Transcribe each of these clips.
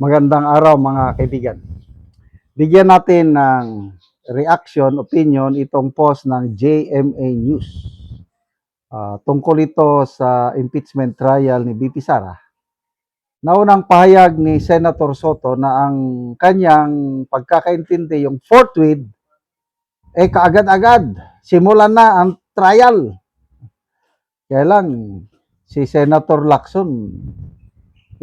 Magandang araw mga kaibigan. Bigyan natin ng reaction, opinion itong post ng JMA News. Tungkol ito sa impeachment trial ni BP Sara. Naunang pahayag ni Senator Soto na ang kanyang pagkakaintindi, yung forthwith, kaagad-agad, simulan na ang trial. Kaya lang, si Senator Lacson,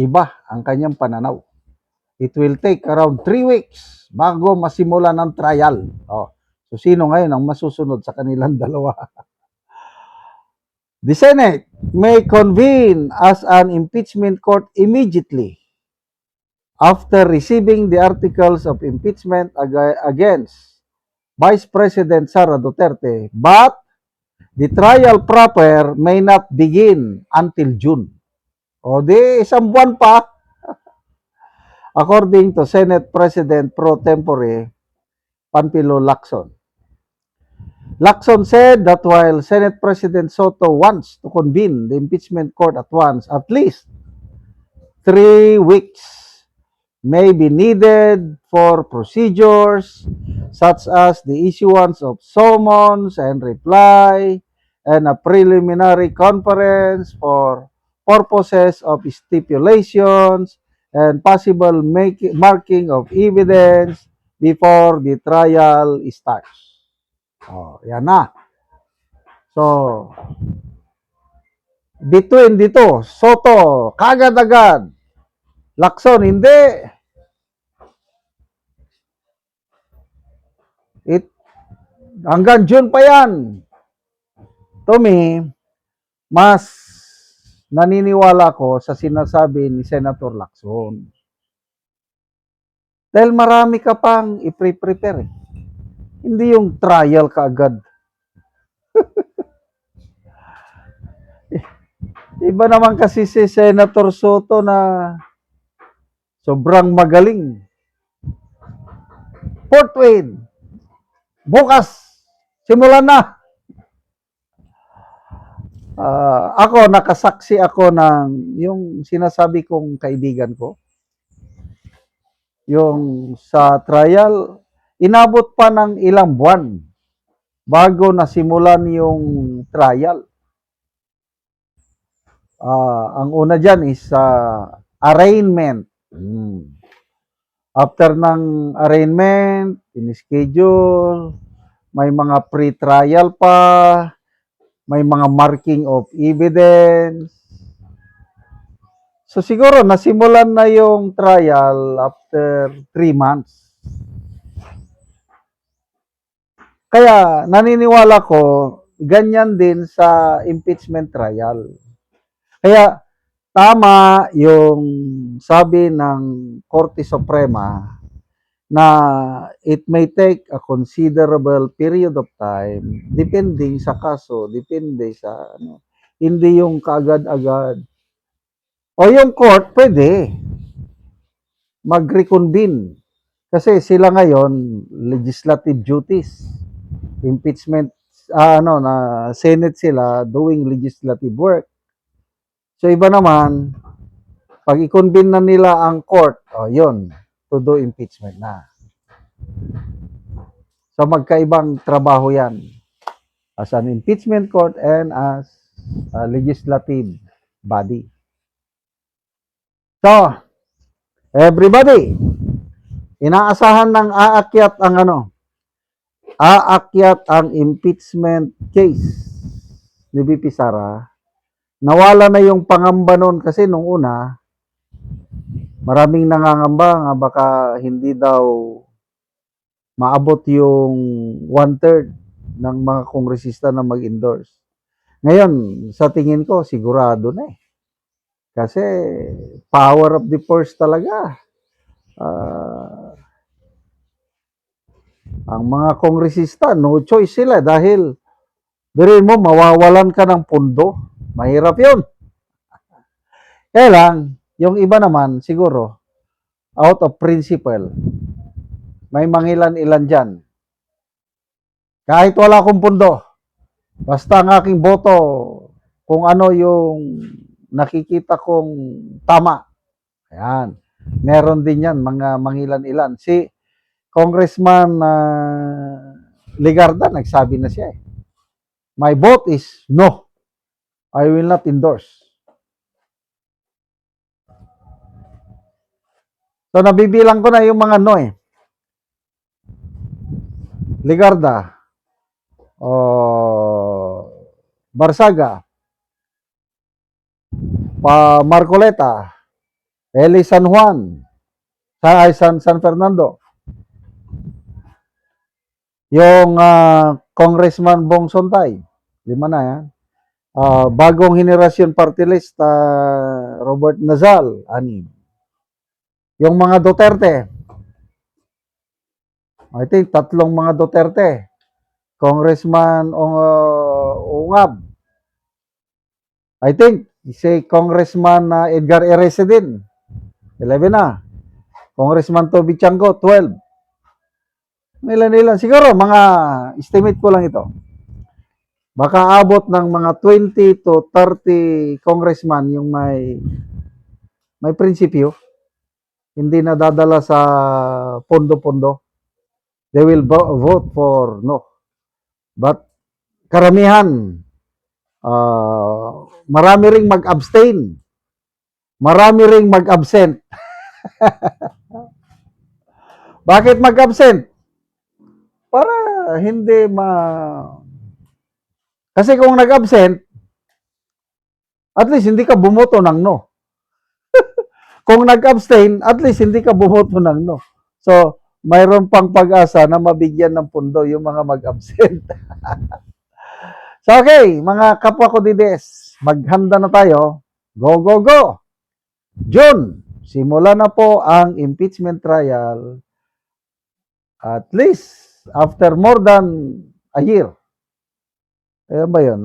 iba ang kanyang pananaw. It will take around 3 weeks bago masimulan ang trial. So sino ngayon ang masusunod sa kanilang dalawa? The Senate may convene as an impeachment court immediately after receiving the articles of impeachment against Vice President Sara Duterte, but the trial proper may not begin until June. O di isang buwan pa, according to Senate President pro tempore Panfilo Lacson. Lacson said that while Senate President Soto wants to convene the impeachment court at once, at least 3 weeks may be needed for procedures such as the issuance of summons and reply and a preliminary conference for purposes of stipulations and possible marking of evidence before the trial starts. Yan na. So, between dito, Soto, kagad-agad. Lacson, hindi. Hanggang June pa yan. To me, mas naniniwala ko sa sinasabi ni Senator Lacson. Dahil marami ka pang i-prepare. Hindi yung trial kaagad. Iba naman kasi si Senator Soto na sobrang magaling. Forthwith, bukas, simulan na. Ako, nakasaksi ako ng yung sinasabi kong kaibigan ko. Yung sa trial, inabot pa ng ilang buwan bago nasimulan yung trial. Ang una dyan is arraignment. After ng arraignment, in-schedule, may mga pre-trial pa, may mga marking of evidence. So siguro nasimulan na yung trial after 3 months. Kaya naniniwala ko, ganyan din sa impeachment trial. Kaya tama yung sabi ng Korte Suprema na it may take a considerable period of time depending sa kaso, depende sa hindi yung kaagad-agad. O yung court pwede mag-reconvene kasi sila ngayon legislative duties. Impeachment na Senate sila doing legislative work. So iba naman pag i-convene na nila ang court, yun, to do impeachment na. So magkaibang trabaho yan. As an impeachment court and as a legislative body. So, everybody, inaasahan ng aakyat ang impeachment case ni BP Sara. Nawala na yung pangamba nun kasi nung una, maraming nangangamba nga baka hindi daw maabot yung 1/3 ng mga kongresista na mag-endorse. Ngayon, sa tingin ko, sigurado na eh. Kasi power of the purse talaga. Ang mga kongresista, no choice sila dahil birin mo, mawawalan ka ng pundo. Mahirap yun. Kaya lang, yung iba naman, siguro, out of principle, may mangilan-ilan dyan. Kahit wala akong pundo, basta ang aking boto, kung ano yung nakikita kong tama. Ayan. Meron din yan, mga mangilan-ilan. Si Congressman Ligarda, nagsabi na siya eh. My vote is no. I will not endorse. So nabibilang ko na yung mga no eh. Ligarda, Barsaga, Marcoleta, Eli San Juan, San Fernando, yung Congressman Bong Sontay, 5 na yan. Bagong henerasyon party list, Robert Nazal, 6. Yung mga Duterte, I think 3 mga Duterte. Congressman Ungab, I think si Congressman Edgar Erese din, 11 na. Congressman Toby Chango, 12. Ilan. Siguro, mga estimate ko lang ito. Baka abot ng mga 20 to 30 congressman yung may prinsipyo. Hindi na dadala sa pondo-pondo. They will vote for no. But karamihan, marami ring mag-abstain. Marami ring mag-absent. Bakit mag-absent? Para hindi Kasi kung nag-absent, at least hindi ka bumoto ng no. Kung nag-abstain, at least hindi ka bumoto ng no. So, mayroon pang pag-asa na mabigyan ng pundo yung mga mag-absent. So, okay, mga kapwa ko dides, maghanda na tayo. Go, go, go! June, simula na po ang impeachment trial. At least, after more than a year. Ayan ba yun?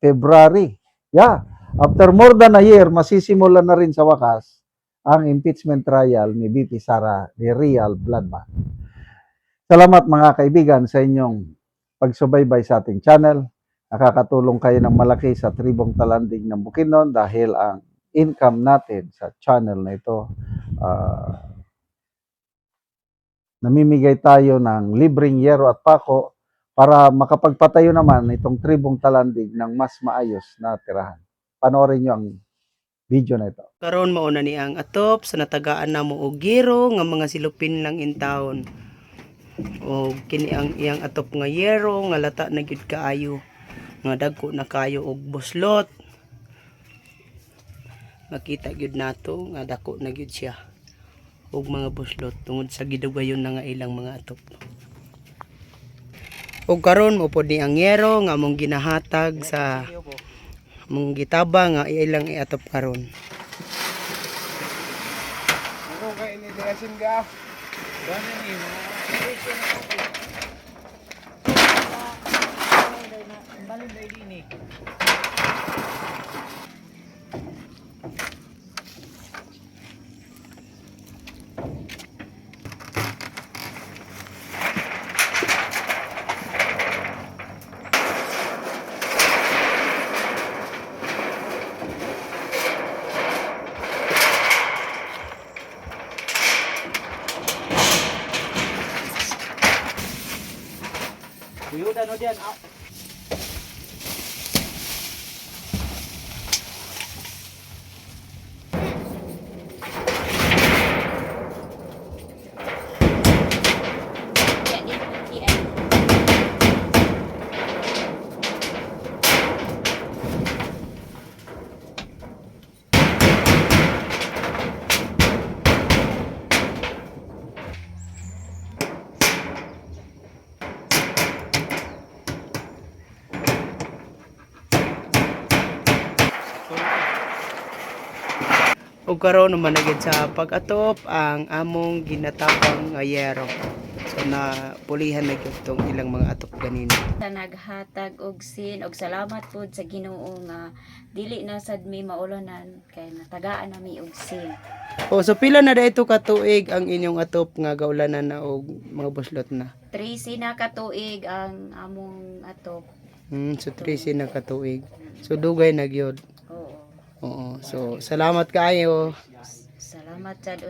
February. Yeah. After more than a year, masisimulan na rin sa wakas ang impeachment trial ni VP Sara ni Real Bladma. Salamat mga kaibigan sa inyong pagsubaybay sa ating channel. Nakakatulong kayo ng malaki sa Tribong Talanding ng Bukidnon dahil ang income natin sa channel na ito, namimigay tayo ng libreng yero at pako para makapagpatayo naman itong Tribong Talandig ng mas maayos na tirahan. Panoorin nyo ang video na ito. Karon mauna ni ang atop sa natagaan na mo og yero nga mga silupin lang in town. O kini ang iyang atop nga yero nga lata na gyud kaayo. Nga dagko na kayo og buslot. Makita gyud nato nga dako na gyud siya og mga buslot tungod sa gidugayon na nga ilang mga atop. Og karon mo pod ni ang yero nga mong ginahatag sa mong gitaba nga ilang iatop karon. Buyudan o diyan. Ug karon naman na gyud sa pag-atop ang among ginatabang nga yero. So na pulihan na gyud tong ilang mga atop ganina. Naghatag og sin og salamat pod sa Ginoo nga dili na sad mi maulanan kay natagaan nami og sin. O so pila na dayto ka tuig ang inyong atop nga gaulanan na og mga buslot na? 13 na ka tuig ang among atop. So 13 na ka tuig. So dugay na gyud. Oo. Oo. So salamat kaayo. Salamat sad